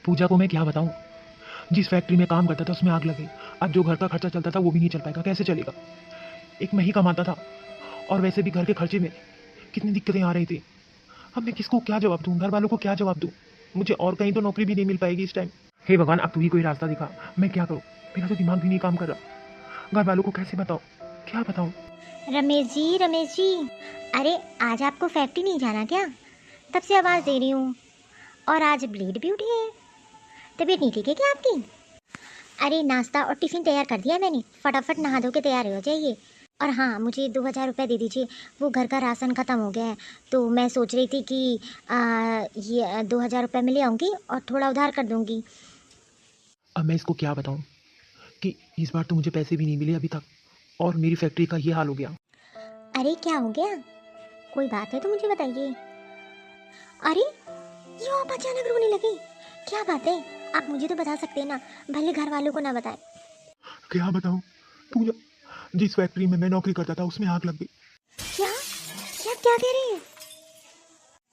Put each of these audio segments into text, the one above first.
पूजा को मैं क्या बताऊं, जिस फैक्ट्री में काम करता था उसमें आग लग गई। अब जो घर का खर्चा चलता था वो भी नहीं चल पाएगा, कैसे चलेगा। एक मैं ही कमाता था और वैसे भी घर के खर्चे में कितनी दिक्कतें आ रही थी। अब मैं किसको क्या जवाब दूं, घर वालों को क्या जवाब दूं। मुझे और कहीं तो नौकरी भी नहीं मिल पाएगी इस टाइम। हे भगवान, अब तू ही कोई रास्ता दिखा, मैं क्या करूं। मेरा तो दिमाग भी नहीं काम कर रहा। घर वालों को कैसे बताऊं, क्या बताऊं। रमेश जी, अरे आज आपको फैक्ट्री नहीं जाना क्या? तब से आवाज़ दे रही हूँ। और आज ब्लीड भी उठी है, तबीयत नहीं ठीक है क्या आपकी? अरे नाश्ता और टिफ़िन तैयार कर दिया मैंने, फटाफट नहा धो के तैयार हो जाइए। और हाँ, मुझे 2,000 रुपये दे दीजिए, वो घर का राशन ख़त्म हो गया है। तो मैं सोच रही थी कि ये 2,000 रुपये में ले आऊँगी और थोड़ा उधार कर दूँगी। अब मैं इसको क्या बताऊं कि इस बार तो मुझे पैसे भी नहीं मिले अभी तक और मेरी फैक्ट्री का ये हाल हो गया। अरे क्या हो गया? कोई बात है तो मुझे बताइए। अरे ये आप अचानक रोने लगे, क्या बात है? आप मुझे तो बता सकते हैं ना, भले घर वालों को ना बताएं। क्या बताऊं पूजा, जिस फैक्ट्री में मैं नौकरी करता था उसमें आग लग गई। क्या क्या क्या कह रहे हैं?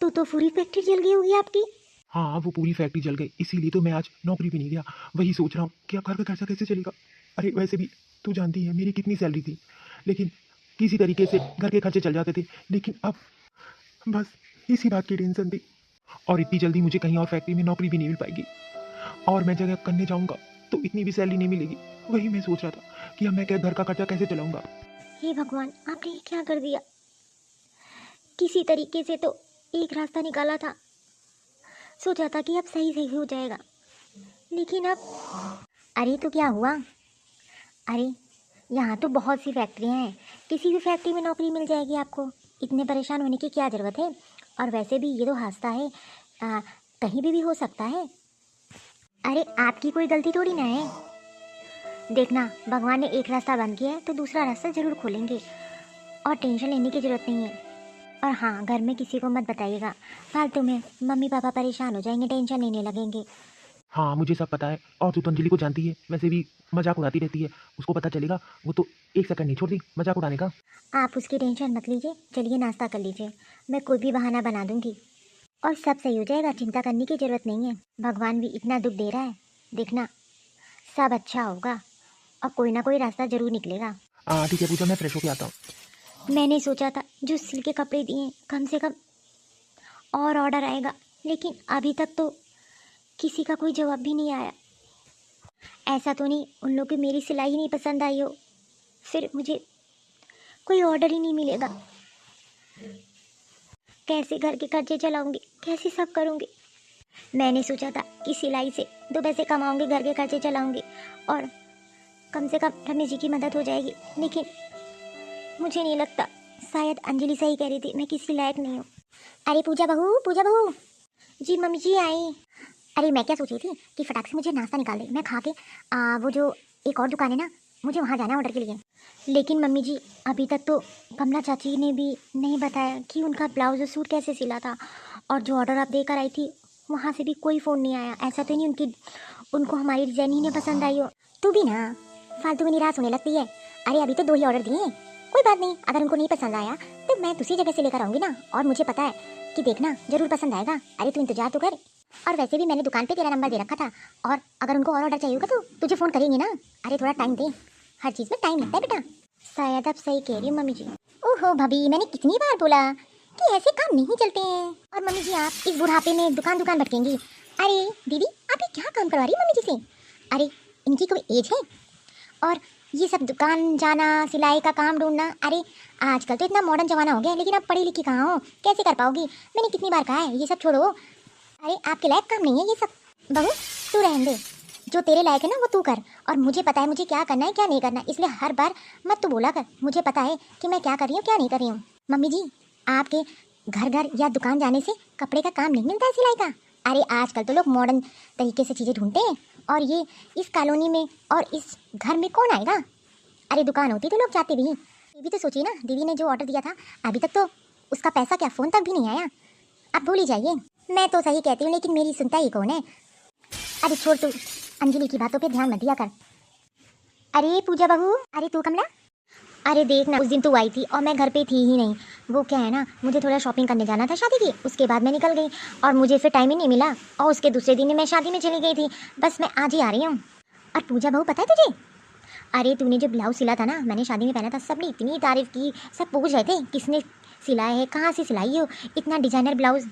तो पूरी फैक्ट्री जल गई होगी आपकी। हाँ, वो पूरी फैक्ट्री जल गई, इसीलिए तो मैं आज नौकरी भी नहीं गया। वही सोच रहा हूँ कि अब घर का खर्चा कैसे चलेगा। अरे वैसे भी तू जानती है मेरी कितनी सैलरी थी, लेकिन किसी तरीके से घर के खर्चे चल जाते थे। लेकिन अब बस इसी बात की टेंशन थी। और इतनी जल्दी मुझे कहीं और फैक्ट्री में नौकरी भी नहीं मिल पाएगी, और मैं जगह करने जाऊँगा तो इतनी भी सैलरी नहीं मिलेगी। वही मैं सोच रहा था कि अब मैं क्या घर का खर्चा कैसे चलाऊँगा। हे भगवान, आपने ये क्या कर दिया? किसी तरीके से तो एक रास्ता निकाला था, सोचा था कि अब सही सही हो जाएगा, लेकिन अब अरे तो क्या हुआ? अरे यहाँ तो बहुत सी फैक्ट्रियाँ हैं, किसी भी फैक्ट्री में नौकरी मिल जाएगी आपको। इतने परेशान होने की क्या ज़रूरत है? और वैसे भी ये तो हादसा है, कहीं भी हो सकता है। अरे आपकी कोई गलती थोड़ी ना है। देखना, भगवान ने एक रास्ता बंद किया है तो दूसरा रास्ता ज़रूर खोलेंगे, और टेंशन लेने की ज़रूरत नहीं है। और हाँ, घर में किसी को मत बताइएगा, फालतू में मम्मी पापा परेशान हो जाएंगे, टेंशन लेने लगेंगे। हाँ, मुझे सब पता है, और तू तो अंजलि को जानती है, वैसे भी मजाक उड़ाती रहती है। उसको पता चलेगा वो तो एक सेकंड नहीं छोड़ती मजाक उड़ाने का। आप उसकी टेंशन मत लीजिए, चलिए नाश्ता कर लीजिए, मैं कोई भी बहाना बना दूंगी और सब सही हो जाएगा, चिंता करने की ज़रूरत नहीं है। भगवान भी इतना दुख दे रहा है, देखना सब अच्छा होगा और कोई ना कोई रास्ता ज़रूर निकलेगा। ठीक है पूजा, मैं फ्रेश होके आता हूँ। मैंने सोचा था जो सिल के कपड़े दिए कम से कम और ऑर्डर आएगा, लेकिन अभी तक तो किसी का कोई जवाब भी नहीं आया। ऐसा तो नहीं उन लोग की मेरी सिलाई ही नहीं पसंद आई हो, फिर मुझे कोई ऑर्डर ही नहीं मिलेगा। कैसे घर के खर्चे चलाऊंगी, कैसे सब करूंगी। मैंने सोचा था कि सिलाई से 2 पैसे कमाऊंगी, घर के खर्चे चलाऊंगी और कम से कम रमेश जी की मदद हो जाएगी, लेकिन मुझे नहीं लगता, शायद अंजलि सही कह रही थी, मैं किसी लायक नहीं हूँ। अरे पूजा बहू। जी मम्मी जी आई। अरे मैं क्या सोच रही थी कि फटाक से मुझे नाश्ता निकाल दे, मैं खा के वो जो एक और दुकान है ना, मुझे वहाँ जाना है ऑर्डर के लिए। लेकिन मम्मी जी, अभी तक तो कमला चाची ने भी नहीं बताया कि उनका ब्लाउज और सूट कैसे सिला था, और जो ऑर्डर आप देकर आई थी वहाँ से भी कोई फ़ोन नहीं आया। ऐसा तो नहीं उनको हमारी डिज़ाइन ही नहीं पसंद आई हो। तू भी ना फालतू में निराश होने लगती है। अरे अभी तो 2 ही ऑर्डर दिए हैं, कोई बात नहीं, अगर उनको नहीं पसंद आया तो मैं दूसरी जगह से लेकर आऊँगी ना, और मुझे पता है कि देखना जरूर पसंद आएगा। अरे तू इंतजार तो कर, और वैसे भी मैंने दुकान पे तेरा नंबर दे रखा था, और अगर उनको और ऑर्डर चाहिए होगा तो तुझे फ़ोन करेंगे ना। अरे थोड़ा टाइम दे, हर चीज़ में टाइम लगता है बेटा। शायद आप सही कह रही हो मम्मी जी। ओहो भाभी, मैंने कितनी बार बोला कि ऐसे काम नहीं चलते हैं। और मम्मी जी आप इस बुढ़ापे में दुकान भटकेंगी। अरे दीदी, आप ये क्या काम करवा रही हो मम्मी जी से? अरे इनकी कोई एज है? और ये सब दुकान जाना, सिलाई का काम ढूंढना, अरे आजकल तो इतना मॉडर्न जमाना हो गया है, लेकिन आप पढ़ी लिखी कहाँ हो, कैसे कर पाओगी? मैंने कितनी बार कहा है ये सब छोड़ो। अरे आपके लायक काम नहीं है ये सब। बहू तू रहने दे, जो तेरे लायक है ना वो तू कर, और मुझे पता है मुझे क्या करना है क्या नहीं करना, इसलिए हर बार मत तू बोला कर। मुझे पता है कि मैं क्या कर रही हूँ क्या नहीं कर रही हूँ। मम्मी जी, आपके घर या दुकान जाने से कपड़े का काम नहीं मिलता है, सिलाई का। अरे आजकल तो लोग मॉडर्न तरीके से चीज़ें ढूंढते हैं, और ये इस कॉलोनी में और इस घर में कौन आएगा? अरे दुकान होती तो लोग जाते भी। ये भी तो सोचिए ना, दीदी ने जो ऑर्डर दिया था अभी तक तो उसका पैसा क्या फ़ोन तक भी नहीं आया। आप भूल ही जाइए। मैं तो सही कहती हूँ, लेकिन मेरी सुनता ही कौन है? अरे छोड़ तू, अंजलि की बातों पे ध्यान मत दिया कर। अरे पूजा बहू, अरे तू कमला, अरे देख ना, उस दिन तू आई थी और मैं घर पे थी ही नहीं। वो क्या है ना, मुझे थोड़ा शॉपिंग करने जाना था शादी की, उसके बाद मैं निकल गई और मुझे फिर टाइम ही नहीं मिला और उसके दूसरे दिन ही मैं शादी में चली गई थी। बस मैं आज ही आ रही हूँ। और पूजा बहू पता है तुझे, अरे तूने जो ब्लाउज सिला था ना, मैंने शादी में पहना था, सबने इतनी तारीफ की। सब पूछ रहे थे किसने सिलाया है, कहाँ से सिलाई हो, इतना डिजाइनर ब्लाउज।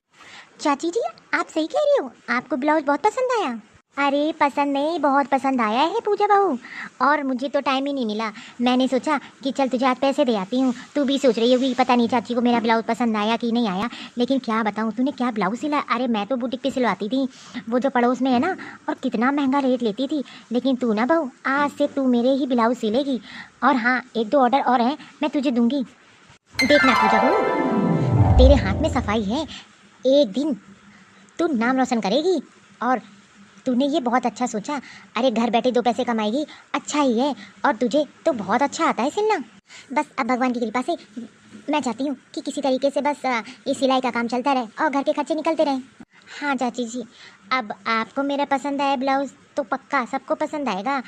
चाची जी आप सही कह रही हो, आपको ब्लाउज बहुत पसंद आया। अरे पसंद नहीं, बहुत पसंद आया है पूजा बहू। और मुझे तो टाइम ही नहीं मिला, मैंने सोचा कि चल तुझे आज पैसे दे आती हूँ। तू भी सोच रही होगी पता नहीं चाची को मेरा ब्लाउज पसंद आया कि नहीं आया, लेकिन क्या बताऊँ तूने क्या ब्लाउज सिला। अरे मैं तो बुटीक पे सिलवाती थी, वो जो पड़ोस में है ना, और कितना महंगा रेट लेती थी। लेकिन तू ना बहू, आज से तू मेरे ही ब्लाउज सिलेगी। और हाँ, एक दो ऑर्डर और हैं, मैं तुझे दूंगी। देखना पूजा बहू, तेरे हाथ में सफाई है, एक दिन तू नाम रोशन करेगी। और तूने ये बहुत अच्छा सोचा। अरे घर बैठे दो पैसे कमाएगी, अच्छा ही है। और तुझे तो बहुत अच्छा आता है सिलना। बस अब भगवान की कृपा से मैं चाहती हूँ कि किसी तरीके से बस ये सिलाई का काम चलता रहे और घर के खर्चे निकलते रहें। हाँ चाची जी, अब आपको मेरा पसंद आया ब्लाउज तो पक्का सबको पसंद आएगा।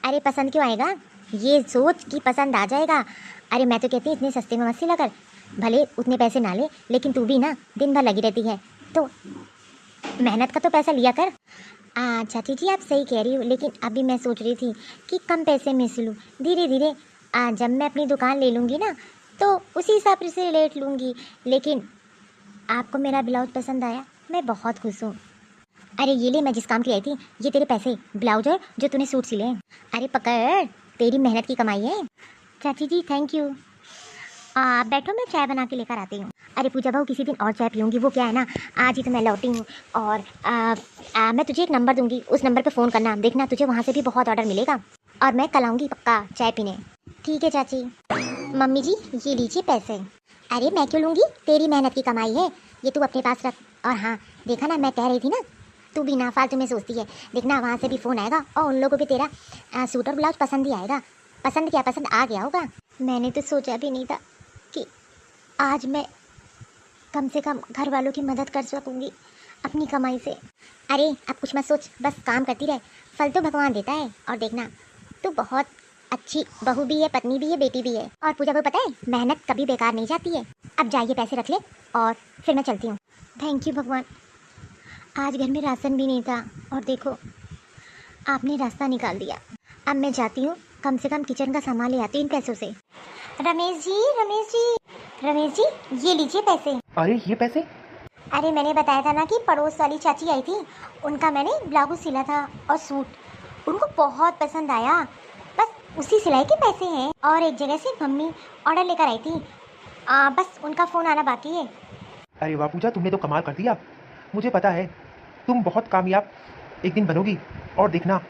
अरे पसंद क्यों आएगा, ये सोच कि पसंद आ जाएगा। अरे मैं तो कहती हूँ इतने सस्ते में मत सिला कर, भले उतने पैसे ना ले, लेकिन तू भी ना दिन भर लगी रहती है तो मेहनत का तो पैसा लिया कर। चाची जी आप सही कह रही हो, लेकिन अभी मैं सोच रही थी कि कम पैसे में सिलूँ, धीरे धीरे जब मैं अपनी दुकान ले लूँगी ना तो उसी हिसाब से रेट लूँगी। लेकिन आपको मेरा ब्लाउज पसंद आया, मैं बहुत खुश हूँ। अरे ये ले, मैं जिस काम की आई थी, ये तेरे पैसे, ब्लाउज और जो तूने सूट सिले हैं। अरे पकड़, तेरी मेहनत की कमाई है। चाची जी थैंक यू। बैठो, मैं चाय बना के लेकर आती हूँ। अरे पूजा बहू किसी दिन और चाय पीऊँगी, वो क्या है ना, आज ही तो मैं लौटी हूँ। और मैं तुझे एक नंबर दूंगी, उस नंबर पे फ़ोन करना, देखना तुझे वहाँ से भी बहुत ऑर्डर मिलेगा। और मैं कल आऊँगी पक्का चाय पीने। ठीक है चाची। मम्मी जी ये लीजिए पैसे। अरे मैं क्यों लूँगी, तेरी मेहनत की कमाई है, ये तू अपने पास रख। और हाँ देखा ना, मैं कह रही थी ना, तू भी ना फालतू में सोचती है। देखना वहाँ से भी फ़ोन आएगा और उन लोगों को भी तेरा सूट और ब्लाउज पसंद ही आएगा। पसंद क्या, पसंद आ गया होगा। मैंने तो सोचा भी नहीं था कि आज मैं कम से कम घर वालों की मदद कर सकूँगी अपनी कमाई से। अरे अब कुछ मत सोच, बस काम करती रहे, फल तो भगवान देता है। और देखना तू बहुत अच्छी बहू भी है, पत्नी भी है, बेटी भी है। और पूजा को पता है मेहनत कभी बेकार नहीं जाती है। अब जाइए पैसे रख ले और फिर मैं चलती हूँ। थैंक यू भगवान, आज घर में राशन भी नहीं था और देखो आपने रास्ता निकाल दिया। अब मैं जाती हूँ, कम से कम किचन का सामान ले आती हूँ इन पैसों से। रमेश जी, रमेश जी, रमेश जी ये लीजिए पैसे। अरे ये पैसे? अरे मैंने बताया था ना कि पड़ोस वाली चाची आई थी, उनका मैंने ब्लाउज सिला था और सूट, उनको बहुत पसंद आया, बस उसी सिलाई के पैसे हैं। और एक जगह से मम्मी ऑर्डर लेकर आई थी, बस उनका फ़ोन आना बाकी है। अरे वाह पूजा, तुमने तो कमाल कर दिया। मुझे पता है तुम बहुत कामयाब एक दिन बनोगी, और देखना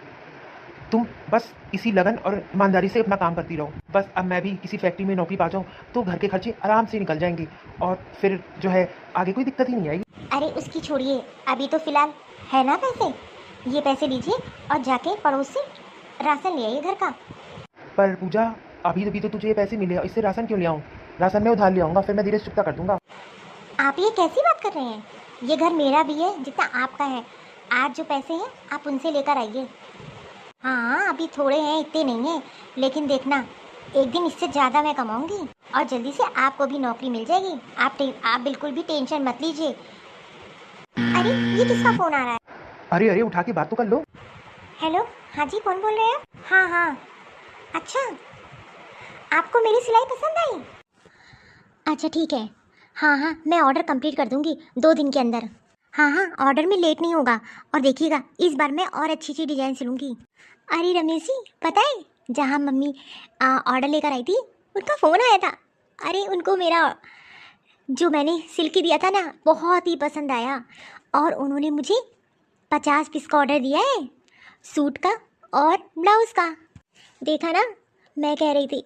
तुम बस इसी लगन और ईमानदारी से अपना काम करती रहो। बस अब मैं भी किसी फैक्ट्री में नौकरी पा जाऊँ तो घर के खर्चे आराम से निकल जाएंगे और फिर जो है आगे कोई दिक्कत ही नहीं आएगी। अरे उसकी छोड़िए, अभी तो फिलहाल है ना पैसे, ये पैसे लीजिए और जाके पड़ोस से राशन ले आइए घर का। पर पूजा अभी तो तुझे ये पैसे मिले, इससे राशन क्यों ले आऊँ? राशन मैं उधार ले आऊँगा, फिर मैं धीरे से चुकता कर दूंगा। आप ये कैसी बात कर रहे हैं, ये घर मेरा भी है जितना आपका है। आज जो पैसे हैं आप उनसे लेकर आइए। हाँ अभी थोड़े हैं, इतने नहीं हैं, लेकिन देखना एक दिन इससे ज़्यादा मैं कमाऊंगी और जल्दी से आपको भी नौकरी मिल जाएगी। आप बिल्कुल भी टेंशन मत लीजिए। अरे ये किसका फ़ोन आ रहा है? अरे अरे उठा के बात तो कर लो। हेलो, हाँ जी कौन बोल रहे हैं आप? हाँ हाँ, अच्छा आपको मेरी सिलाई पसंद आई? अच्छा ठीक है, हाँ हाँ मैं ऑर्डर कंप्लीट कर दूंगी 2 दिन के अंदर। हाँ हाँ ऑर्डर में लेट नहीं होगा, और देखिएगा इस बार मैं और अच्छी अच्छी डिज़ाइन सिलूँगी। अरे रमेश जी पता है, जहाँ मम्मी ऑर्डर लेकर आई थी उनका फ़ोन आया था। अरे उनको मेरा जो मैंने सिल के दिया था ना बहुत ही पसंद आया, और उन्होंने मुझे 50 पीस का ऑर्डर दिया है, सूट का और ब्लाउज़ का। देखा ना, मैं कह रही थी,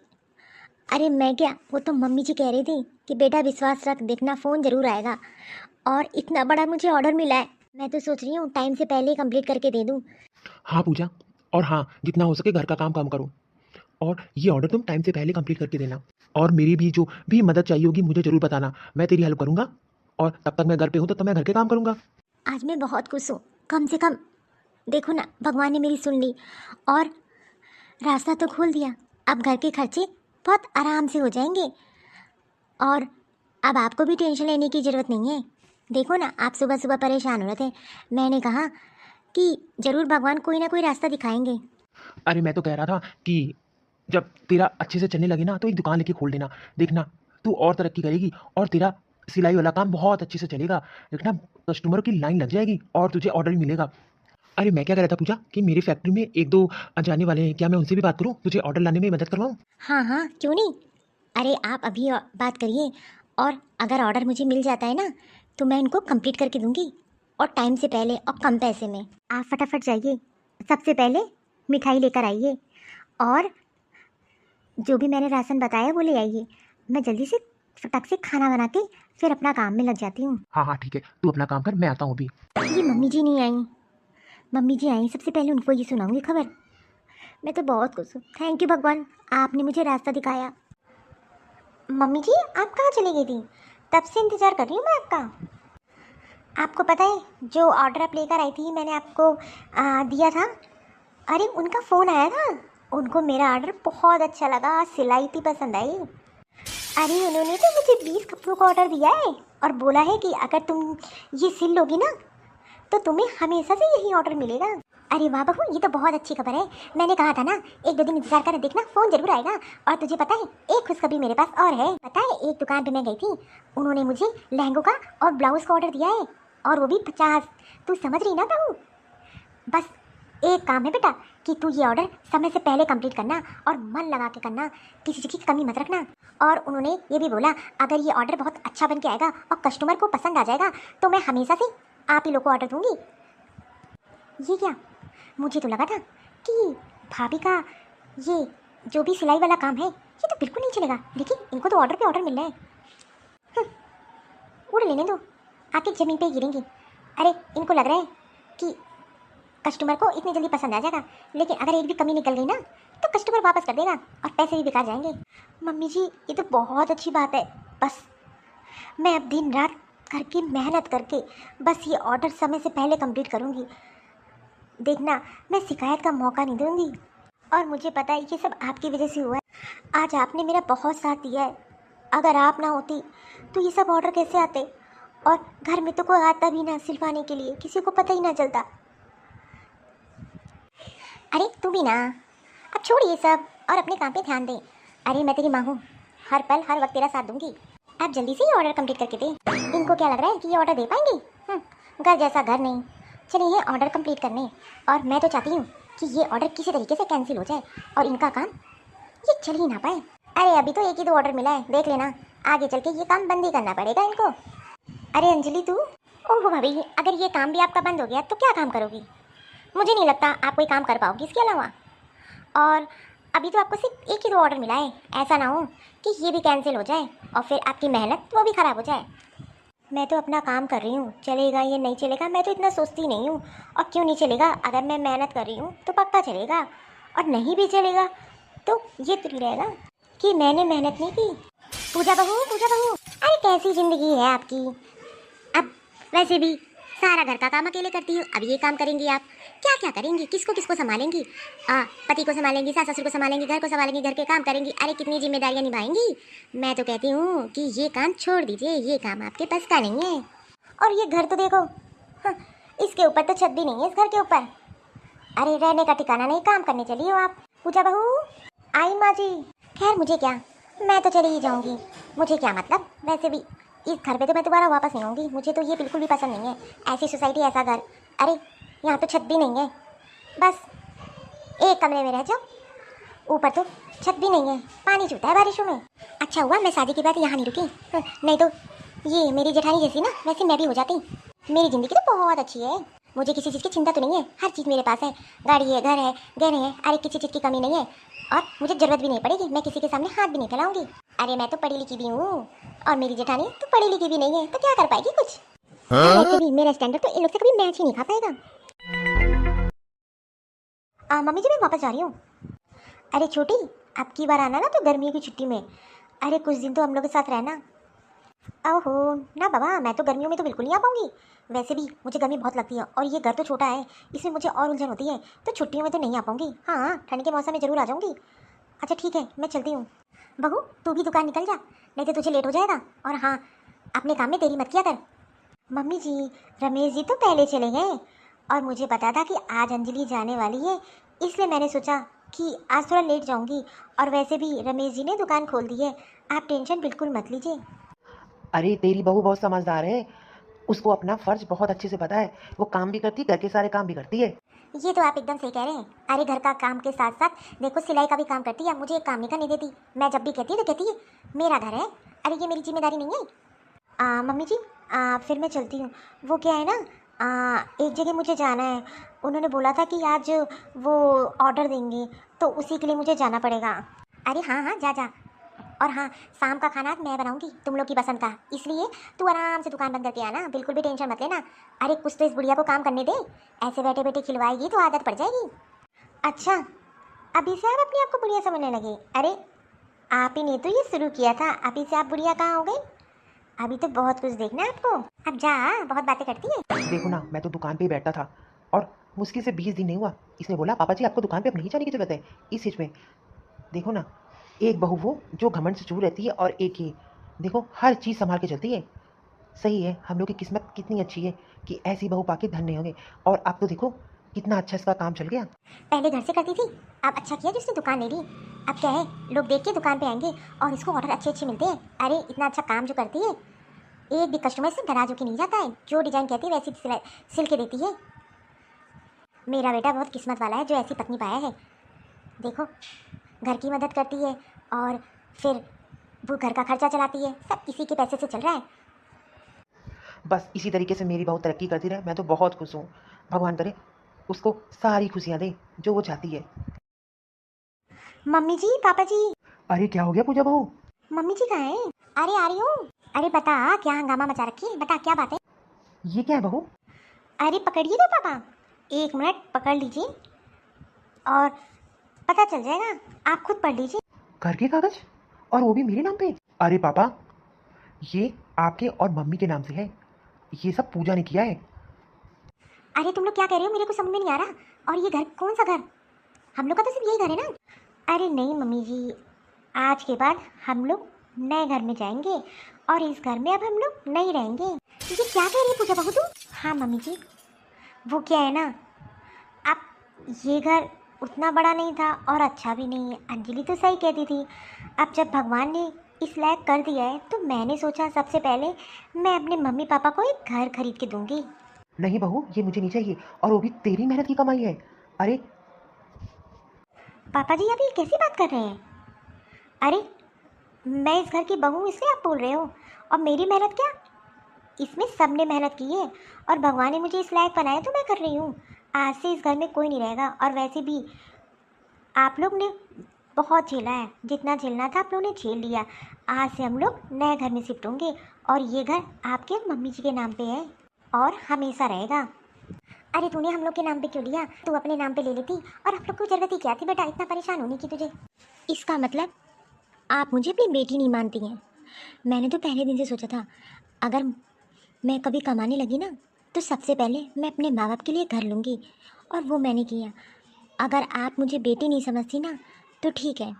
अरे मैं क्या, वो तो मम्मी जी कह रही थी कि बेटा विश्वास रख, देखना फ़ोन ज़रूर आएगा। और इतना बड़ा मुझे ऑर्डर मिला है, मैं तो सोच रही हूँ टाइम से पहले कंप्लीट करके दे दूँ। हाँ पूजा, और हाँ जितना हो सके घर का काम कम करो, और ये ऑर्डर तुम टाइम से पहले कंप्लीट करके देना। और मेरी भी जो भी मदद चाहिए होगी मुझे ज़रूर बताना, मैं तेरी हेल्प करूँगा। और तब तक मैं घर पे हूँ तो मैं घर के काम करूँगा। आज मैं बहुत खुश हूँ, कम से कम देखो ना भगवान ने मेरी सुन ली और रास्ता तो खोल दिया। अब घर के खर्चे बहुत आराम से हो जाएंगे। और अब आपको भी टेंशन लेने की ज़रूरत नहीं है। देखो ना, आप सुबह सुबह परेशान हो रहे थे, मैंने कहा कि ज़रूर भगवान कोई ना कोई रास्ता दिखाएंगे। अरे मैं तो कह रहा था कि जब तेरा अच्छे से चलने लगे ना तो एक दुकान लेके खोल देना। देखना तू और तरक्की करेगी और तेरा सिलाई वाला काम बहुत अच्छे से चलेगा। देखना कस्टमरों की लाइन लग जाएगी और तुझे ऑर्डर भी मिलेगा। अरे मैं क्या कह रहा था पूजा कि मेरी फैक्ट्री में एक दो जाने वाले हैं, क्या मैं उनसे भी बात करूं, तुझे ऑर्डर लाने में मदद करवाऊं? हाँ हाँ, क्यों नहीं। अरे आप अभी बात करिए, और अगर ऑर्डर मुझे मिल जाता है ना तो मैं इनको कंप्लीट करके दूंगी, और टाइम से पहले और कम पैसे में। आप फटाफट जाइए, सबसे पहले मिठाई लेकर आइए, और जो भी मैंने राशन बताया वो ले आइए। मैं जल्दी से फटाक से खाना बना के फिर अपना काम में लग जाती हूँ। हाँ हाँ ठीक है, तू अपना काम कर, मैं आता हूँ अभी। ये मम्मी जी नहीं आई। मम्मी जी आई, सबसे पहले उनको ये सुनाऊंगी खबर। मैं तो बहुत खुश हूँ, थैंक यू भगवान, आपने मुझे रास्ता दिखाया। मम्मी जी आप कहाँ चली गई थी? तब से इंतज़ार कर रही हूँ मैं आपका। आपको पता है जो ऑर्डर आप लेकर आई थी मैंने आपको दिया था, अरे उनका फ़ोन आया था। उनको मेरा ऑर्डर बहुत अच्छा लगा, सिलाई इतनी पसंद आई। अरे उन्होंने तो मुझे 20 कपड़ों का ऑर्डर दिया है और बोला है कि अगर तुम ये सिल लोगी ना तो तुम्हें हमेशा से यही ऑर्डर मिलेगा। अरे वाह बहू, ये तो बहुत अच्छी खबर है। मैंने कहा था ना, एक दो दिन इंतजार कर, देखना फ़ोन जरूर आएगा। और तुझे पता है एक खुशखबरी मेरे पास और है। पता है एक दुकान पे मैं गई थी, उन्होंने मुझे लहंगों का और ब्लाउज़ का ऑर्डर दिया है, और वो भी 50। तू समझ रही ना बहू? बस एक काम है बेटा कि तू ये ऑर्डर समय से पहले कंप्लीट करना और मन लगा के करना, किसी चीज़ की कमी मत रखना। और उन्होंने ये भी बोला अगर ये ऑर्डर बहुत अच्छा बन के आएगा और कस्टमर को पसंद आ जाएगा तो मैं हमेशा से आप ही लोग को ऑर्डर दूंगी। ये क्या, मुझे तो लगा था कि भाभी का ये जो भी सिलाई वाला काम है ये तो बिल्कुल नहीं चलेगा, लेकिन इनको तो ऑर्डर पे ऑर्डर मिल रहा है। उड़ लेने दो, आके ज़मीन पे गिरेंगी। अरे इनको लग रहा है कि कस्टमर को इतनी जल्दी पसंद आ जाएगा, लेकिन अगर एक भी कमी निकल गई ना तो कस्टमर वापस कर देगा और पैसे भी बेकार जाएंगे। मम्मी जी ये तो बहुत अच्छी बात है। बस मैं अब दिन रात करके मेहनत करके बस ये ऑर्डर समय से पहले कंप्लीट करूँगी। देखना मैं शिकायत का मौका नहीं दूँगी। और मुझे पता है ये सब आपकी वजह से हुआ है। आज आपने मेरा बहुत साथ दिया है, अगर आप ना होती तो ये सब ऑर्डर कैसे आते, और घर में तो कोई आता भी ना सिलवाने के लिए, किसी को पता ही ना चलता। अरे तू भी ना, अब छोड़ ये सब और अपने काम पे ध्यान दे। अरे मैं तेरी माँ हूँ, हर पल हर वक्त तेरा साथ दूंगी। आप जल्दी से ये ऑर्डर कंप्लीट करके दे। इनको क्या लग रहा है कि ये ऑर्डर दे पाएंगे? घर जैसा घर नहीं, चलिए ये ऑर्डर कंप्लीट करने। और मैं तो चाहती हूँ कि ये ऑर्डर किसी तरीके से कैंसिल हो जाए और इनका काम ये चल ही ना पाए। अरे अभी तो एक ही दो ऑर्डर मिला है, देख लेना आगे चल के ये काम बंद ही करना पड़ेगा इनको। अरे अंजलि तू, ओहो भाभी, अगर ये काम भी आपका बंद हो गया तो क्या काम करोगी? मुझे नहीं लगता आप कोई काम कर पाओगी इसके अलावा। और अभी तो आपको सिर्फ एक ही दो ऑर्डर मिला है, ऐसा ना हो कि ये भी कैंसिल हो जाए और फिर आपकी मेहनत वो भी ख़राब हो जाए। मैं तो अपना काम कर रही हूँ, चलेगा ये नहीं चलेगा मैं तो इतना सोचती नहीं हूँ। और क्यों नहीं चलेगा, अगर मैं मेहनत कर रही हूँ तो पक्का चलेगा, और नहीं भी चलेगा तो ये तो रहेगा कि मैंने मेहनत नहीं की। पूजा बहू, पूजा बहू, अरे कैसी ज़िंदगी है आपकी। अब वैसे भी सारा घर का काम अकेले करती हूँ, अब ये काम करेंगी आप, क्या क्या करेंगी, किसको किसको संभालेंगी? पति को संभालेंगी, सास ससुर को संभालेंगी, घर को संभालेंगी, घर के काम करेंगी, अरे कितनी जिम्मेदारियाँ निभाएंगी। मैं तो कहती हूँ कि ये काम छोड़ दीजिए, ये काम आपके पास का नहीं है। और ये घर तो देखो, इसके ऊपर तो छत भी नहीं है इस घर के ऊपर। अरे रहने का ठिकाना नहीं, काम करने चली हो आप। पूजा बहू आई माँ जी। खैर मुझे क्या, मैं तो चली ही जाऊँगी, मुझे क्या मतलब, वैसे भी इस घर पे तो मैं दोबारा वापस नहीं आऊँगी। मुझे तो ये बिल्कुल भी पसंद नहीं है, ऐसी सोसाइटी ऐसा घर। अरे यहाँ तो छत भी नहीं है, बस एक कमरे में रह जाओ, ऊपर तो छत भी नहीं है, पानी चूता है बारिशों में। अच्छा हुआ मैं शादी के बाद यहाँ नहीं रुकी, नहीं तो ये मेरी जेठानी जैसी ना वैसे मैं भी हो जाती। मेरी ज़िंदगी तो बहुत अच्छी है, मुझे किसी चीज़ की चिंता तो नहीं है, हर चीज़ मेरे पास है, गाड़ी है, घर है, गहने हैं, अरे किसी चीज़ की कमी नहीं है। और मुझे ज़रूरत भी नहीं पड़ेगी, मैं किसी के सामने हाथ भी नहीं फैलाऊंगी। अरे मैं तो पढ़ी लिखी भी हूँ, और मेरी जेठानी तो पढ़ी लिखी भी नहीं है, तो क्या कर पाएगी कुछ। वैसे भी मेरा स्टैंडर्ड तो इन लोग से कभी मैच ही नहीं खा पाएगा। मम्मी जी मैं वापस जा रही हूँ। अरे छोटी, अब की बार आना ना तो गर्मियों की छुट्टी में, अरे कुछ दिन तो हम लोग के साथ रहना। ओहो ना बाबा, मैं तो गर्मियों में तो बिल्कुल नहीं आ पाऊंगी, वैसे भी मुझे गर्मी बहुत लगती है और ये घर तो छोटा है, इसमें मुझे और उलझन होती है, तो छुट्टियों में तो नहीं आ पाऊंगी। हाँ ठंड के मौसम में ज़रूर आ जाऊंगी। अच्छा ठीक है मैं चलती हूँ। बहू तू भी दुकान निकल जा, नहीं तो तुझे लेट हो जाएगा। और हाँ, अपने काम में देरी मत किया कर। मम्मी जी, रमेश जी तो पहले चले गए और मुझे पता था कि आज अंजलि जाने वाली है, इसलिए मैंने सोचा कि आज थोड़ा लेट जाऊंगी। और वैसे भी रमेश जी ने दुकान खोल दी है, आप टेंशन बिल्कुल मत लीजिए। अरे तेरी बहू बहुत समझदार है, उसको अपना फर्ज बहुत अच्छे से पता है। वो काम भी करती, घर के सारे काम भी करती है। ये तो आप एकदम सही कह रहे हैं। अरे घर का काम के साथ साथ देखो सिलाई का भी काम करती है, मुझे एक काम नहीं करने देती। मैं जब भी कहती है तो कहती है मेरा घर है। अरे ये मेरी जिम्मेदारी नहीं है। मम्मी जी, फिर मैं चलती हूँ। वो क्या है ना, एक जगह मुझे जाना है। उन्होंने बोला था कि आज वो ऑर्डर देंगे, तो उसी के लिए मुझे जाना पड़ेगा। अरे हाँ हाँ, जा जा। और हाँ, शाम का खाना मैं बनाऊंगी तुम लोग की पसंद का, इसलिए तू आराम से दुकान बंद करके आना, बिल्कुल भी टेंशन मत लेना। अरे कुछ तो इस बुढ़िया को काम करने दे, ऐसे बैठे बैठे खिलवाएगी तो आदत पड़ जाएगी। अच्छा, अभी से आप अपने आप को बुढ़िया समझने लगे? अरे आप ही ने तो ये शुरू किया था, अभी से आप बुढ़िया कहाँ हो गई? अभी तो बहुत कुछ देखना है आपको। अब जा, बहुत बातें करती है। देखो ना, मैं तो दुकान पे ही बैठा था और मुश्किल से 20 दिन नहीं हुआ, इसने बोला पापा जी आपको दुकान पे अब नहीं जाने की जरूरत है इस चीज़ में। देखो ना, एक बहू वो जो घमंड से चूर रहती है और एक ही देखो हर चीज़ संभाल के चलती है। सही है, हम लोग की किस्मत कितनी अच्छी है कि ऐसी बहू पाके धन्य होंगे। और अब तो देखो कितना अच्छा इसका काम चल गया। पहले घर से करती थी, अब अच्छा किया जिसने दुकान ले ली। अब क्या है, लोग देख के दुकान पे आएंगे और इसको ऑर्डर अच्छे अच्छे मिलते हैं। अरे इतना अच्छा काम जो करती है, एक भी कस्टमर से नाराज होके नहीं जाता है। जो डिजाइन कहती है वैसी सिल के देती है। मेरा बेटा बहुत किस्मत वाला है जो ऐसी पत्नी पाया है। देखो, घर की मदद करती है और फिर वो घर का खर्चा चलाती है, सब किसी के पैसे से चल रहा है। बस इसी तरीके से मेरी बहू तरक्की करती रहे, मैं तो बहुत खुश हूँ। भगवान करे उसको सारी खुशियाँ दे जो वो चाहती है। मम्मी जी, पापा जी। अरे क्या हो गया पूजा बहू? मम्मी जी कहाँ है? अरे आ रही हूँ। अरे बता, क्या हंगामा मचा रखी है, बता क्या बात है? ये क्या है बहू? अरे पकड़िए तो पापा, 1 मिनट पकड़ लीजिए और पता चल जाएगा, आप खुद पढ़ लीजिए। घर के कागज, और वो भी मेरे नाम पे? अरे पापा, ये आपके और मम्मी के नाम से है, ये सब पूजा ने किया है। अरे तुम लोग क्या कह रहे हो, मेरे को समझ में नहीं आ रहा। और ये घर कौन सा घर? हम लोग का तो सिर्फ यही घर है ना। अरे नहीं मम्मी जी, आज के बाद हम लोग नए घर में जाएंगे और इस घर में अब हम लोग नहीं रहेंगे। ये क्या कह रही है पूजा बहू तू? हाँ मम्मी जी, वो क्या है ना, अब ये घर उतना बड़ा नहीं था और अच्छा भी नहीं है। अंजलि तो सही कहती थी। अब जब भगवान ने इस लायक कर दिया है तो मैंने सोचा सबसे पहले मैं अपने मम्मी पापा को एक घर खरीद के दूंगी। नहीं बहू, ये मुझे नहीं चाहिए, और वो भी तेरी मेहनत की कमाई है। अरे पापा जी, आप ये कैसी बात कर रहे हैं? अरे मैं इस घर की बहू हूँ इसलिए आप बोल रहे हो, और मेरी मेहनत क्या? इसमें सबने मेहनत की है और भगवान ने मुझे इस लायक बनाया तो मैं कर रही हूँ। आज से इस घर में कोई नहीं रहेगा। और वैसे भी आप लोग ने बहुत झेला है, जितना झेलना था आप लोगों ने झेल लिया। आज से हम लोग नए घर में शिफ्ट होंगे और ये घर आपके और मम्मी जी के नाम पे है और हमेशा रहेगा। अरे तूने हम लोग के नाम पे क्यों लिया? तू अपने नाम पे ले लेती और आप लोग को जरूरत ही क्या थी बेटा इतना परेशान होने की तुझे? इसका मतलब आप मुझे अपनी बेटी नहीं मानती हैं। मैंने तो पहले दिन से सोचा था अगर मैं कभी कमाने लगी ना तो सबसे पहले मैं अपने माँ बाप के लिए घर लूँगी, और वो मैंने किया। अगर आप मुझे बेटी नहीं समझती ना तो ठीक है,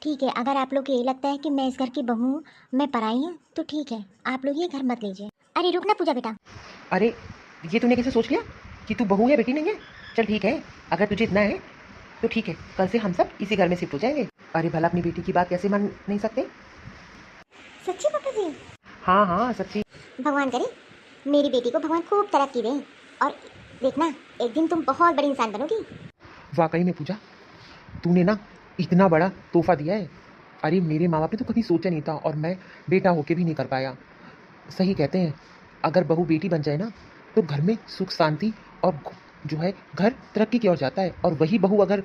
ठीक है। अगर आप लोग को ये लगता है कि मैं इस घर की बहू हूँ, मैं पराई हूँ, तो ठीक है, आप लोग ये घर मत लीजिए। अरे रुक ना पूजा बेटा। अरे ये तूने कैसे सोच लिया कि तू बहू है बेटी नहीं है? चल ठीक है, अगर तुझे इतना है तो ठीक है, कल से हम सब इसी घर में शिफ्ट हो जाएंगे। अरे भला अपनी बेटी की बात कैसे मान नहीं सकते? सच्ची पापा जी? हाँ हाँ सच्ची। भगवान करे मेरी बेटी को भगवान खूब तरक्की दे और देखना एक दिन तुम बहुत बड़ी इंसान बनोगी। वाकई में पूजा, तूने ना इतना बड़ा तोहफा दिया है। अरे मेरे माँ बाप ने तो कभी सोचा नहीं था और मैं बेटा होके भी नहीं कर पाया। सही कहते हैं, अगर बहू बेटी बन जाए ना तो घर में सुख शांति और जो है घर तरक्की की ओर जाता है, और वही बहू अगर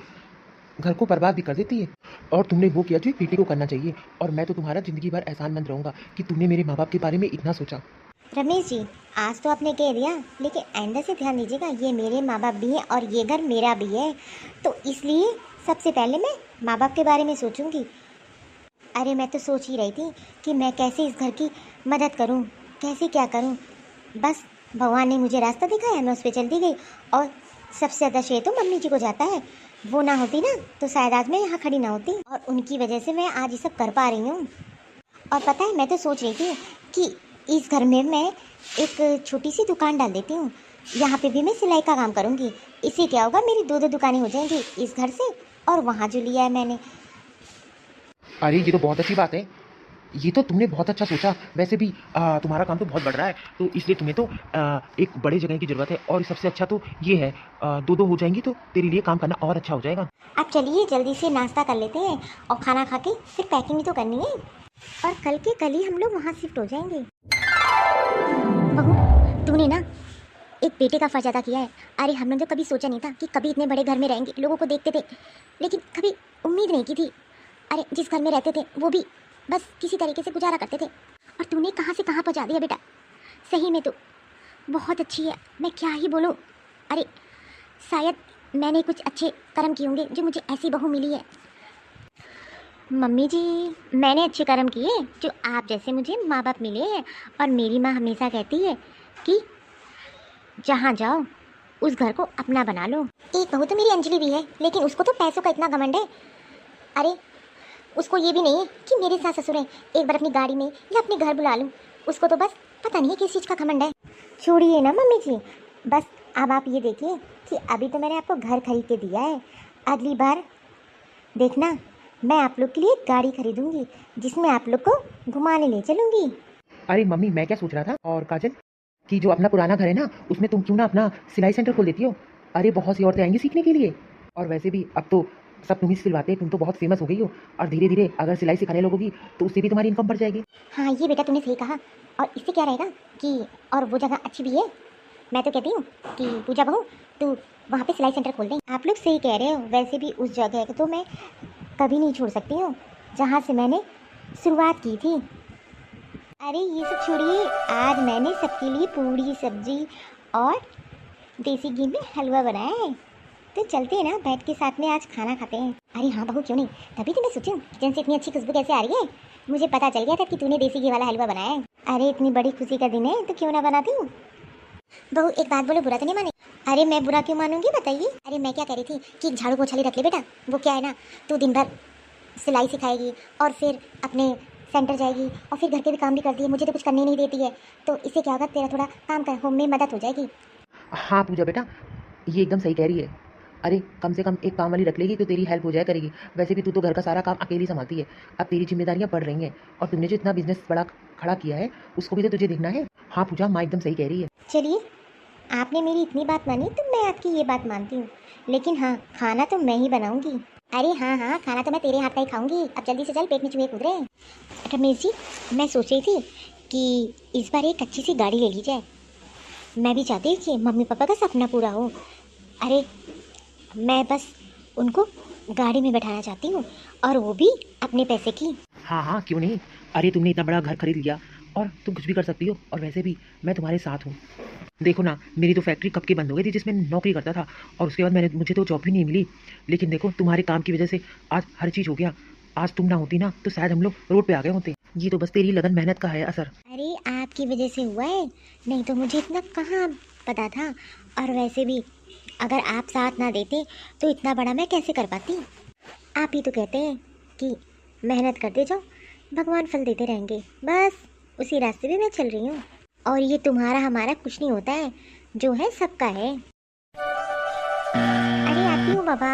घर को बर्बाद भी कर देती है। और तुमने वो किया जो एक बेटी को करना चाहिए, और मैं तो तुम्हारा ज़िंदगी भर एहसानमंद रहूँगा कि तुमने मेरे माँ बाप के बारे में इतना सोचा। रमेश जी, आज तो आपने कह दिया, लेकिन आइंदा से ध्यान दीजिएगा, ये मेरे माँ बाप भी हैं और ये घर मेरा भी है, तो इसलिए सबसे पहले मैं माँ बाप के बारे में सोचूंगी। अरे मैं तो सोच ही रही थी कि मैं कैसे इस घर की मदद करूं, कैसे क्या करूं। बस भगवान ने मुझे रास्ता दिखाया, मैं उस पर चलती गई और सबसे ज़्यादा श्रेय तो मम्मी जी को जाता है वो ना होती ना तो शायद आज मैं यहाँ खड़ी ना होती, और उनकी वजह से मैं आज ये सब कर पा रही हूँ। और पता है, मैं तो सोच रही थी कि इस घर में मैं एक छोटी सी दुकान डाल देती हूँ। यहाँ पे भी मैं सिलाई का काम करूँगी। इससे क्या होगा, मेरी दो दो दुकानें हो जाएंगी, इस घर से और वहाँ जो लिया है मैंने। अरे ये तो बहुत अच्छी बात है, ये तो तुमने बहुत अच्छा सोचा। वैसे भी तुम्हारा काम तो बहुत बढ़ रहा है, तो इसलिए तुम्हें तो एक बड़े जगह की ज़रूरत है। और सबसे अच्छा तो ये है, दो दो हो जाएंगी तो तेरे लिए काम करना और अच्छा हो जाएगा। अब चलिए जल्दी से नाश्ता कर लेते हैं और खाना खा के फिर पैकिंग भी तो करनी है, और कल के कल ही हम लोग वहाँ शिफ्ट हो जाएंगे। बहू, तूने ना एक बेटे का फर्ज अदा किया है। अरे हमने तो कभी सोचा नहीं था कि कभी इतने बड़े घर में रहेंगे, लोगों को देखते थे लेकिन कभी उम्मीद नहीं की थी। अरे जिस घर में रहते थे वो भी बस किसी तरीके से गुजारा करते थे, और तूने कहाँ से कहाँ पहुँचा दिया बेटा। सही में तो बहुत अच्छी है, मैं क्या ही बोलूँ। अरे शायद मैंने कुछ अच्छे कर्म किए होंगे जो मुझे ऐसी बहू मिली है। मम्मी जी, मैंने अच्छे कर्म किए जो आप जैसे मुझे माँ बाप मिले हैं। और मेरी माँ हमेशा कहती है कि जहाँ जाओ उस घर को अपना बना लो। एक बहू तो मेरी अंजलि भी है, लेकिन उसको तो पैसों का इतना घमंड है। अरे उसको ये भी नहीं है कि मेरे सास ससुर हैं, एक बार अपनी गाड़ी में या अपने घर बुला लूँ। उसको तो बस पता नहीं है किस चीज़ का घमंड है। छोड़िए ना मम्मी जी, बस अब आप ये देखिए कि अभी तो मैंने आपको घर खरीद के दिया है, अगली बार देखना मैं आप लोग के लिए गाड़ी खरीदूंगी जिसमें आप लोग को घुमाने ले चलूंगी। अरे मम्मी, मैं क्या सोच रहा था, और काजल, कि जो अपना पुराना घर है ना, उसमें तुम क्यों ना अपना सिलाई सेंटर खोल देती हो। अरे बहुत सी औरतें आएंगी सीखने के लिए, और वैसे भी अब तो सब तुम ही सिलवाते, तुम तो बहुत फेमस हो गई हो, और धीरे धीरे अगर सिलाई सिखाने लगोगी तो उससे भी तुम्हारी इनकम बढ़ जाएगी। हाँ ये बेटा तूने सही कहा, और इससे क्या रहेगा कि और वो जगह अच्छी भी है। मैं तो कहती हूँ कि पूजा बहू तू वहाँ पे सिलाई सेंटर खोल दें। आप लोग सही कह रहे हो, वैसे भी उस जगह को तो मैं कभी नहीं छोड़ सकती हूँ जहाँ से मैंने शुरुआत की थी। अरे ये सब छोड़िए, आज मैंने सबके लिए पूड़ी सब्जी और देसी घी में हलवा बनाया है, तो चलते हैं ना बैठ के साथ में आज खाना खाते हैं। अरे हाँ बहू क्यों नहीं, तभी तो मैं सोचूं किचन से इतनी अच्छी खुशबू कैसे आ रही है। मुझे पता चल गया था कि तूने देसी घी वाला हलवा बनाया है। अरे इतनी बड़ी खुशी का दिन है तो क्यों ना बनाती हूँ। बहू एक बात बोलो, बुरा तो नहीं माने? अरे मैं बुरा क्यों मानूंगी बताइए। अरे मैं क्या कह रही थी कि एक झाड़ू पोछा रख ले बेटा। वो क्या है ना, तू दिन भर सिलाई सिखाएगी और फिर अपने सेंटर जाएगी और फिर घर के भी काम भी करती है, मुझे तो कुछ करने नहीं देती है, तो इससे क्या होगा तेरा थोड़ा काम कर होम में मदद हो जाएगी। हाँ पूजा बेटा, ये एकदम सही कह रही है। अरे कम से कम एक काम वाली रख लेगी तो तेरी हेल्प हो जाया करेगी। वैसे भी तू तो घर का सारा काम अकेली संभालती है, अब तेरी जिम्मेदारियां बढ़ रही हैं, और तुमने जो इतना बिजनेस बड़ा खड़ा किया है उसको भी तो तुझे देखना है। हाँ पूजा, माँ एकदम सही कह रही है। चलिए आपने मेरी इतनी बात मानी तो मैं आपकी ये बात मानती हूँ, लेकिन हाँ खाना तो मैं ही बनाऊंगी। अरे हाँ हाँ, खाना तो मैं तेरे हाथ का ही खाऊंगी। अब जल्दी से चल, पेट में चूहे कूद रहे हैं। रमेश जी, मैं सोच रही थी कि इस बार एक अच्छी सी गाड़ी ले ली जाए। मैं भी चाहती हूँ कि मम्मी पापा का सपना पूरा हो। अरे मैं बस उनको गाड़ी में बैठाना चाहती हूँ, और वो भी अपने पैसे की। हाँ हाँ क्यों नहीं। अरे तुमने इतना बड़ा घर खरीद लिया और तुम कुछ भी कर सकती हो, और वैसे भी मैं तुम्हारे साथ हूँ। देखो ना, मेरी तो फैक्ट्री कब की बंद हो गई थी जिसमें नौकरी करता था, और उसके बाद मुझे तो जॉब भी नहीं मिली। लेकिन देखो तुम्हारे काम की वजह से आज हर चीज़ हो गया। आज तुम ना होती ना तो शायद हम लोग रोड पे आ गए होते। ये तो बस तेरी लगन मेहनत का है असर। अरे आपकी वजह से हुआ है, नहीं तो मुझे इतना कहाँ पता था। और वैसे भी अगर आप साथ ना देते तो इतना बड़ा मैं कैसे कर पाती। आप ही तो कहते हैं कि मेहनत करते जाओ, भगवान फल देते रहेंगे, बस उसी रास्ते पे मैं चल रही हूँ। और ये तुम्हारा हमारा कुछ नहीं होता है, जो है सबका है। अरे आती हूँ बाबा।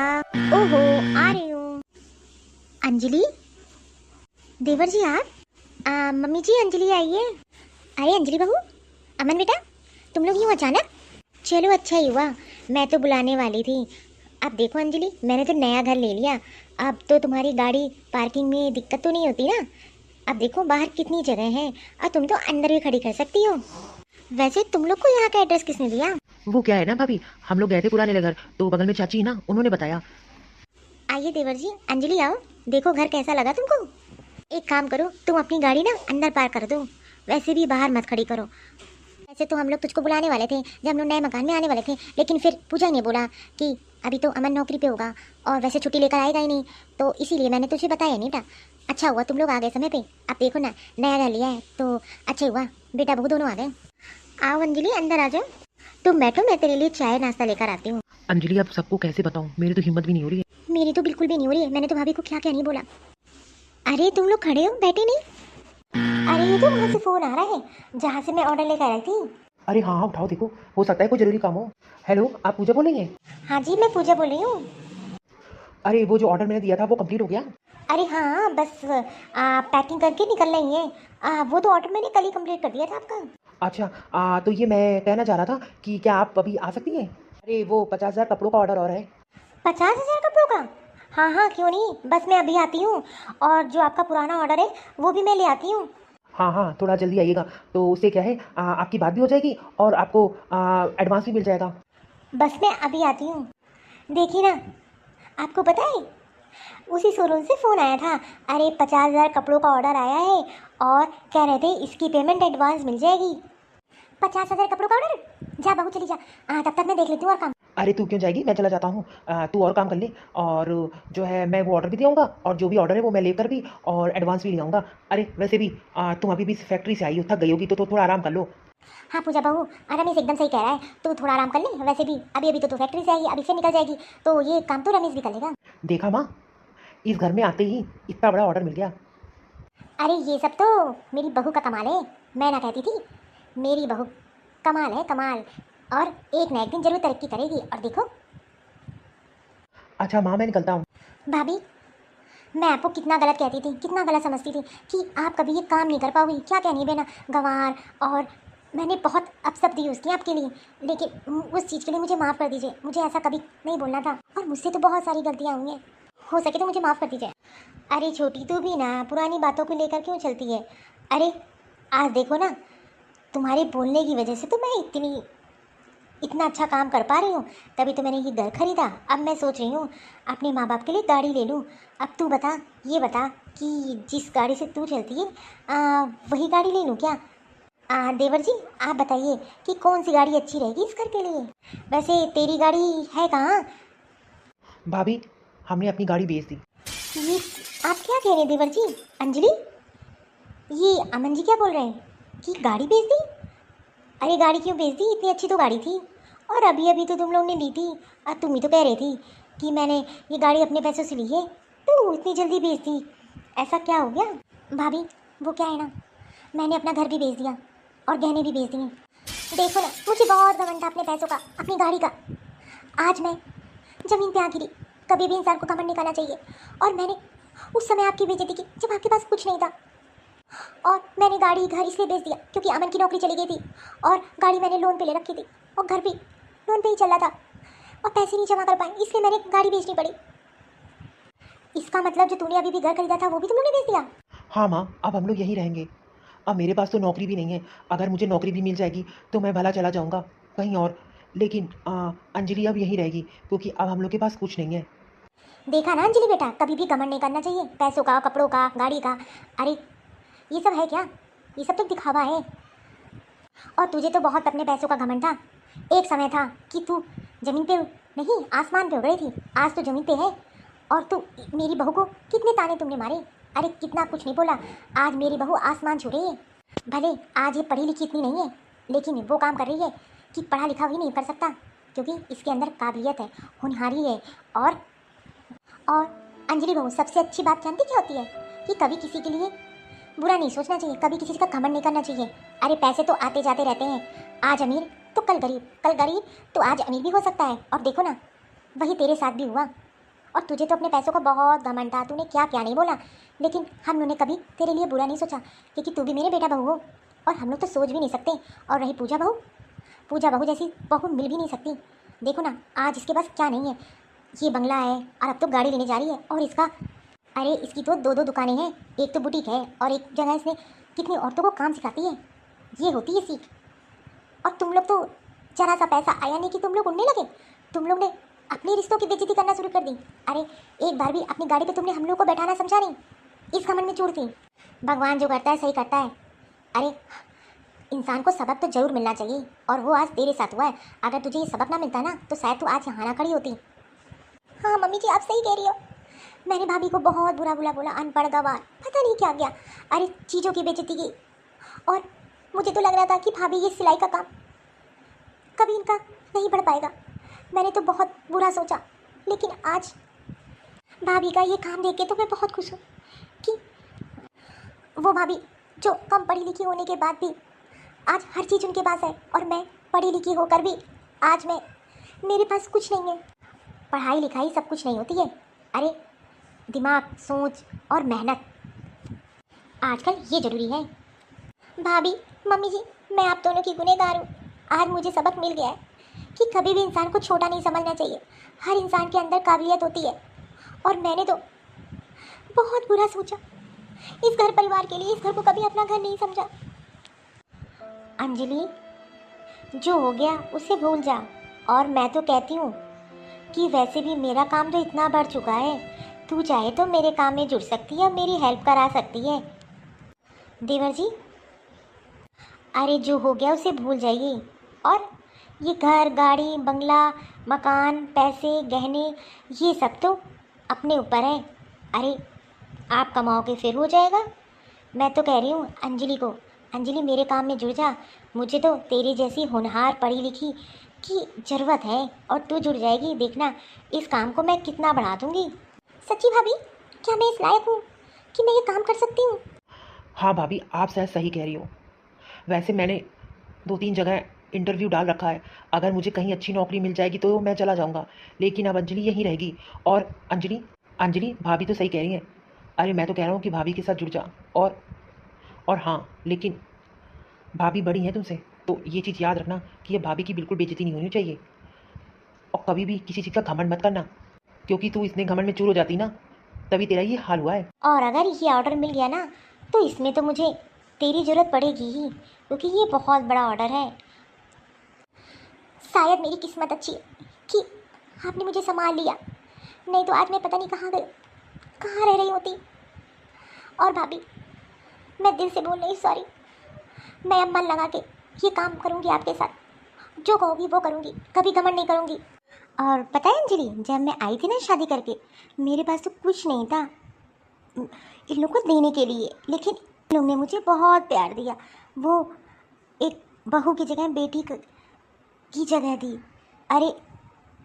ओहो आ रही हूँ। अंजलि, देवर जी आप? मम्मी जी अंजलि आई है। अरे अंजलि बहू, अमन बेटा, तुम लोग यूँ अचानक? चलो अच्छा ही हुआ, मैं तो बुलाने वाली थी। अब देखो अंजलि, मैंने तो नया घर ले लिया, अब तो तुम्हारी गाड़ी पार्किंग में दिक्कत तो नहीं होती ना। अब देखो बाहर कितनी जगह है, और तुम तो अंदर भी खड़ी कर सकती हो। वैसे तुम लोग को यहाँ का एड्रेस किसने दिया? वो क्या है ना भाभी, हम लोग गए थे पुराने घर, तो बगल में चाची ना, उन्होंने बताया। आइए देवर जी, अंजलि आओ, देखो घर कैसा लगा तुमको। एक काम करो, तुम अपनी गाड़ी ना अंदर पार्क कर दो, वैसे भी बाहर मत खड़ी करो। वैसे तो हम लोग तुझको बुलाने वाले थे जब हम लोग नए मकान में आने वाले थे, लेकिन फिर पूजा ने बोला कि अभी तो अमन नौकरी पे होगा और वैसे छुट्टी लेकर आएगा ही नहीं, तो इसीलिए मैंने तुझे बताया नहीं था। अच्छा हुआ तुम लोग आ गए समय पे। अब देखो ना नया घर लिया है तो अच्छा हुआ, बेटा बहू दोनों आ गए। आओ अंजलि अंदर आ जाओ, तुम बैठो, मैं तेरे लिए चाय नाश्ता लेकर आती हूँ। अंजलि अब सबको कैसे बताऊँ, मेरी तो हिम्मत भी नहीं हो रही है। मेरी तो बिल्कुल भी नहीं हो रही है। मैंने तो भाभी को क्या क्या नहीं बोला। अरे तुम लोग खड़े हो, बैठे नहीं? अरे ये तो वहाँ से फ़ोन आ रहा है जहाँ से मैं ऑर्डर लेकर आई थी। अरे हाँ हाँ, उठाओ, देखो हो सकता है कोई जरूरी काम हो। हेलो, आप पूजा बोलेंगे? हाँ जी, मैं पूजा बोल रही हूँ। अरे वो जो ऑर्डर मैंने दिया था वो कंप्लीट हो गया? अरे हाँ, बस पैकिंग करके निकल रही है। वो तो ऑर्डर मैंने कल ही कंप्लीट कर दिया था आपका। अच्छा, तो ये मैं कहना चाह रहा था कि क्या आप अभी आ सकती हैं? अरे वो 50,000 कपड़ों का ऑर्डर और है। 50,000 कपड़ों का? हाँ हाँ, क्यों नहीं, बस मैं अभी आती हूँ। और जो आपका पुराना ऑर्डर है वो भी मैं ले आती हूँ। हाँ हाँ, थोड़ा जल्दी आइएगा, तो उससे क्या है, आपकी बात भी हो जाएगी और आपको एडवांस भी मिल जाएगा। बस मैं अभी आती हूँ। देखिए ना, आपको पता है उसी शोरूम से फ़ोन आया था। अरे 50,000 कपड़ों का ऑर्डर आया है और कह रहे थे इसकी पेमेंट एडवांस मिल जाएगी। 50,000 कपड़ों का ऑर्डर? जा बहू चली जा। तब तक मैं देख लेती हूँ और काम। अरे तू क्यों जाएगी, मैं चला जाता हूँ। तू और काम कर ले, और जो है मैं वो ऑर्डर भी दे आऊँगा, और जो भी ऑर्डर है वो मैं लेकर भी और एडवांस भी ले आऊँगा। अरे वैसे भी तुम अभी भी फैक्ट्री से आई हो, थक गई होगी, तो थोड़ा आराम कर लो। हाँ पूजा बहू, रमेश एकदम सही कह रहा है। तू थोड़ा आराम कर ले। वैसे भी अभी अभी तो तू फैक्ट्री से आई, अभी फिर निकल जाएगी, तो ये काम तो रमेश भी कर लेगा। देखा माँ, इस घर में आते ही इतना बड़ा ऑर्डर मिल गया। अरे ये सब तो मेरी बहू का कमाल है। मैं ना कहती थी, मेरी बहू कमाल है, कमाल। और एक ना एक दिन जरूर तरक्की करेगी। और देखो अच्छा माँ, मैं निकलता हूँ। भाभी, मैं आपको कितना गलत कहती थी, कितना गलत समझती थी कि आप कभी ये काम नहीं कर पाओगी। क्या कहनी बेना, गंवार। और मैंने बहुत अपशब्द यूज़ किए आपके लिए, लेकिन उस चीज़ के लिए मुझे माफ़ कर दीजिए। मुझे ऐसा कभी नहीं बोलना था और मुझसे तो बहुत सारी गलतियाँ हुई हैं। हो सके तो मुझे माफ़ कर दीजिए। अरे छोटी, तू भी ना पुरानी बातों को लेकर क्यों चलती है? अरे आज देखो ना, तुम्हारे बोलने की वजह से तो मैं इतना अच्छा काम कर पा रही हूँ। तभी तो मैंने ये घर खरीदा। अब मैं सोच रही हूँ अपने माँ बाप के लिए गाड़ी ले लूँ। अब तू बता, ये बता कि जिस गाड़ी से तू चलती है वही गाड़ी ले लूँ क्या? देवर जी, आप बताइए कि कौन सी गाड़ी अच्छी रहेगी इस घर के लिए। वैसे तेरी गाड़ी है कहाँ? भाभी, हमने अपनी गाड़ी बेच दी। ये आप क्या कह रहे हैं देवर जी? अंजलि, ये अमन जी क्या बोल रहे हैं कि गाड़ी बेच दी? अरे गाड़ी क्यों बेच दी? इतनी अच्छी तो गाड़ी थी, और अभी अभी तो तुम लोग ने ली थी। तुम ही तो कह रही थी कि मैंने ये गाड़ी अपने पैसों से ली है, तो इतनी जल्दी बेच दी। ऐसा क्या हो गया? भाभी, वो क्या है ना, मैंने अपना घर भी बेच दिया और गहने भी बेच दिए। देखो ना, मुझे बहुत घमंड था अपने पैसों का, अपनी गाड़ी का। आज मैं ज़मीन पे आ गिरी। कभी भी इंसान को घमंड नहीं करना चाहिए। और मैंने उस समय आपकी बेइज्जती की जब आपके पास कुछ नहीं था। और मैंने गाड़ी घर इसलिए बेच दिया क्योंकि अमन की नौकरी चली गई थी, और गाड़ी मैंने लोन पे ले रखी थी, और घर भी लोन पे ही चल रहा था, और पैसे नहीं जमा कर पाए, इसलिए मैंने गाड़ी बेचनी पड़ी। इसका मतलब जो तूने अभी भी घर खरीदा था वो भी तुम लोग ने बेच दिया? हाँ माँ, अब हम लोग यहीं रहेंगे। अब मेरे पास तो नौकरी भी नहीं है। अगर मुझे नौकरी भी मिल जाएगी तो मैं भला चला जाऊँगा कहीं और, लेकिन अंजलि अब यहीं रहेगी, क्योंकि अब हम लोग के पास कुछ नहीं है। देखा ना अंजलि बेटा, कभी भी घमंड नहीं करना चाहिए पैसों का, कपड़ों का, गाड़ी का। अरे ये सब है क्या? ये सब तो दिखावा है। और तुझे तो बहुत अपने पैसों का घमंड था। एक समय था कि तू ज़मीन पे नहीं, आसमान पे उड़ रही थी। आज तो ज़मीन पे है। और तू, मेरी बहू को कितने ताने तुमने मारे। अरे कितना कुछ नहीं बोला। आज मेरी बहू आसमान छू रही है। भले आज ये पढ़ी लिखी इतनी नहीं है, लेकिन वो काम कर रही है कि पढ़ा लिखा भी नहीं कर सकता, क्योंकि इसके अंदर काबिलियत है, होनहारी है। और अंजलि बहू, सबसे अच्छी बात जानती क्या होती है? कि कभी किसी के लिए बुरा नहीं सोचना चाहिए, कभी किसी का घमंड नहीं करना चाहिए। अरे पैसे तो आते जाते रहते हैं, आज अमीर तो कल गरीब, कल गरीब तो आज अमीर भी हो सकता है। और देखो ना, वही तेरे साथ भी हुआ। और तुझे तो अपने पैसों का बहुत घमंड था, तूने क्या क्या नहीं बोला, लेकिन हम लोगों ने कभी तेरे लिए बुरा नहीं सोचा, क्योंकि तू भी मेरे बेटा बहू हो, और हम लोग तो सोच भी नहीं सकते। और रही पूजा बहू, पूजा बहू जैसी बहू मिल भी नहीं सकती। देखो ना, आज इसके पास क्या नहीं है, ये बंगला है, और अब तो गाड़ी लेने जा रही है। और इसका, अरे इसकी तो दो दो दुकानें हैं, एक तो बुटीक है और एक जगह इसने कितनी औरतों को काम सिखाती है। ये होती है सीख। और तुम लोग तो जरा सा पैसा आया नहीं कि तुम लोग उड़ने लगे। तुम लोग ने अपने रिश्तों की बेइज्जती करना शुरू कर दी। अरे एक बार भी अपनी गाड़ी पे तुमने हम लोग को बैठाना समझा नहीं, इस घमंड में चूड़ थी। भगवान जो करता है सही करता है। अरे इंसान को सबक तो जरूर मिलना चाहिए, और वो आज तेरे साथ हुआ है। अगर तुझे ये सबक ना मिलता ना, तो शायद तू आज यहाँ ना खड़ी होती। हाँ मम्मी जी, आप सही कह रही हो। मैंने भाभी को बहुत बुरा बुला बोला, अनपढ़, गवार, पता नहीं क्या गया। अरे चीज़ों की बेइज्जती की। और मुझे तो लग रहा था कि भाभी ये सिलाई का काम कभी इनका नहीं बढ़ पाएगा, मैंने तो बहुत बुरा सोचा, लेकिन आज भाभी का ये काम देख के तो मैं बहुत खुश हूँ कि वो भाभी जो कम पढ़ी लिखी होने के बाद भी आज हर चीज़ उनके पास है, और मैं पढ़ी लिखी होकर भी आज मेरे पास कुछ नहीं है। पढ़ाई लिखाई सब कुछ नहीं होती है, अरे दिमाग, सोच और मेहनत आजकल ये ज़रूरी है। भाभी, मम्मी जी, मैं आप दोनों की गुनहगार हूँ। आज मुझे सबक मिल गया है कि कभी भी इंसान को छोटा नहीं समझना चाहिए। हर इंसान के अंदर काबिलियत होती है, और मैंने तो बहुत बुरा सोचा। इस घर परिवार के लिए इस घर को कभी अपना घर नहीं समझा। अंजलि, जो हो गया उसे भूल जा। और मैं तो कहती हूँ कि वैसे भी मेरा काम तो इतना बढ़ चुका है, तू चाहे तो मेरे काम में जुड़ सकती है, मेरी हेल्प करा सकती है। देवर जी, अरे जो हो गया उसे भूल जाइए, और ये घर, गाड़ी, बंगला, मकान, पैसे, गहने, ये सब तो अपने ऊपर है। अरे आप कमाओगे फिर हो जाएगा। मैं तो कह रही हूँ अंजलि को, अंजलि मेरे काम में जुड़ जा। मुझे तो तेरी जैसी होनहार पढ़ी लिखी की ज़रूरत है, और तू जुड़ जाएगी, देखना इस काम को मैं कितना बढ़ा दूँगी। सच्ची भाभी, क्या मैं इस लायक हूँ कि मैं ये काम कर सकती हूँ? हाँ भाभी, आप शायद सही कह रही हो। वैसे मैंने 2-3 जगह इंटरव्यू डाल रखा है। अगर मुझे कहीं अच्छी नौकरी मिल जाएगी तो मैं चला जाऊँगा, लेकिन अब अंजलि यहीं रहेगी। और अंजलि, अंजलि भाभी तो सही कह रही हैं। अरे मैं तो कह रहा हूँ कि भाभी के साथ जुड़ जा। और हाँ, लेकिन भाभी बड़ी हैं तुमसे, तो ये चीज़ याद रखना कि ये भाभी की बिल्कुल बेइज्जती नहीं होनी चाहिए। और कभी भी किसी चीज़ का घमंड मत करना, क्योंकि तू इतने घमंड में चूर हो जाती ना, तभी तेरा ये हाल हुआ है। और अगर ये ऑर्डर मिल गया ना, तो इसमें तो मुझे तेरी ज़रूरत पड़ेगी ही, क्योंकि ये बहुत बड़ा ऑर्डर है। शायद मेरी किस्मत अच्छी है कि आपने मुझे संभाल लिया, नहीं तो आज मैं पता नहीं कहाँ गई, कहाँ रह रही होती। और भाभी, मैं दिल से बोल रही हूँ सॉरी। मैं अब मन लगा के ये काम करूँगी आपके साथ, जो कहोगी वो करूँगी, कभी घमंड नहीं करूँगी। और पता है अंजलि, जब मैं आई थी ना शादी करके, मेरे पास तो कुछ नहीं था इन लोगों को देने के लिए, लेकिन इन लोगों ने मुझे बहुत प्यार दिया। वो एक बहू की जगह बेटी की जगह दी। अरे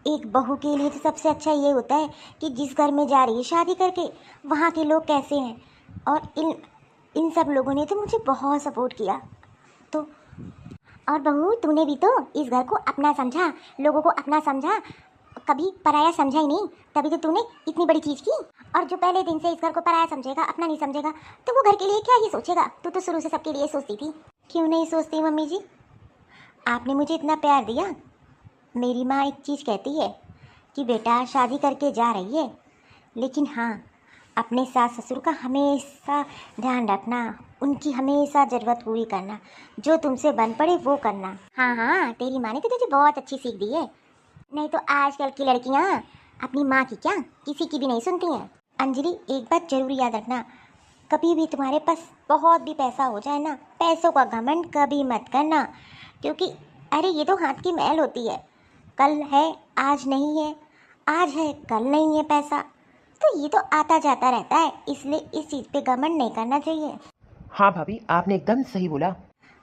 एक बहू के लिए तो सबसे अच्छा ये होता है कि जिस घर में जा रही है शादी करके, वहाँ के लोग कैसे हैं, और इन सब लोगों ने तो मुझे बहुत सपोर्ट किया। तो और बहू, तूने भी तो इस घर को अपना समझा, लोगों को अपना समझा, कभी पराया समझा ही नहीं, तभी तो तूने इतनी बड़ी चीज़ की। और जो पहले दिन से इस घर को पराया समझेगा, अपना नहीं समझेगा, तो वो घर के लिए क्या ही सोचेगा। तू तो शुरू से सबके लिए सोचती थी। क्यों नहीं सोचती मम्मी जी? आपने मुझे इतना प्यार दिया। मेरी माँ एक चीज़ कहती है कि बेटा शादी करके जा रही है, लेकिन हाँ, अपने सास ससुर का हमेशा ध्यान रखना, उनकी हमेशा ज़रूरत पूरी करना, जो तुमसे बन पड़े वो करना। हाँ हाँ, तेरी माँ ने तो तुझे बहुत अच्छी सीख दी है, नहीं तो आजकल की लड़कियाँ अपनी माँ की क्या, किसी की भी नहीं सुनती हैं। अंजलि, एक बात जरूर याद रखना, कभी भी तुम्हारे पास बहुत भी पैसा हो जाए ना, पैसों का घमंड कभी मत करना, क्योंकि अरे ये तो हाथ की मैल होती है। कल है आज नहीं है, आज है कल नहीं है पैसा, तो ये तो आता जाता रहता है, इसलिए इस चीज़ पे घमंड नहीं करना चाहिए। हाँ भाभी, आपने एकदम सही बोला।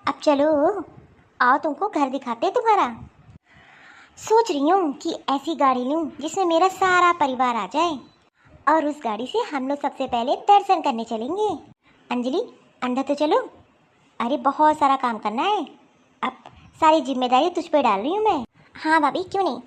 अब चलो आओ, तुमको घर दिखाते हैं तुम्हारा। सोच रही हूँ कि ऐसी गाड़ी लूँ जिसमें मेरा सारा परिवार आ जाए, और उस गाड़ी से हम लोग सबसे पहले दर्शन करने चलेंगे। अंजलि, अंदर तो चलो। अरे बहुत सारा काम करना है, अब सारी जिम्मेदारी तुझ पे डाल रही हूँ मैं। हाँ भाभी, क्यों नहीं,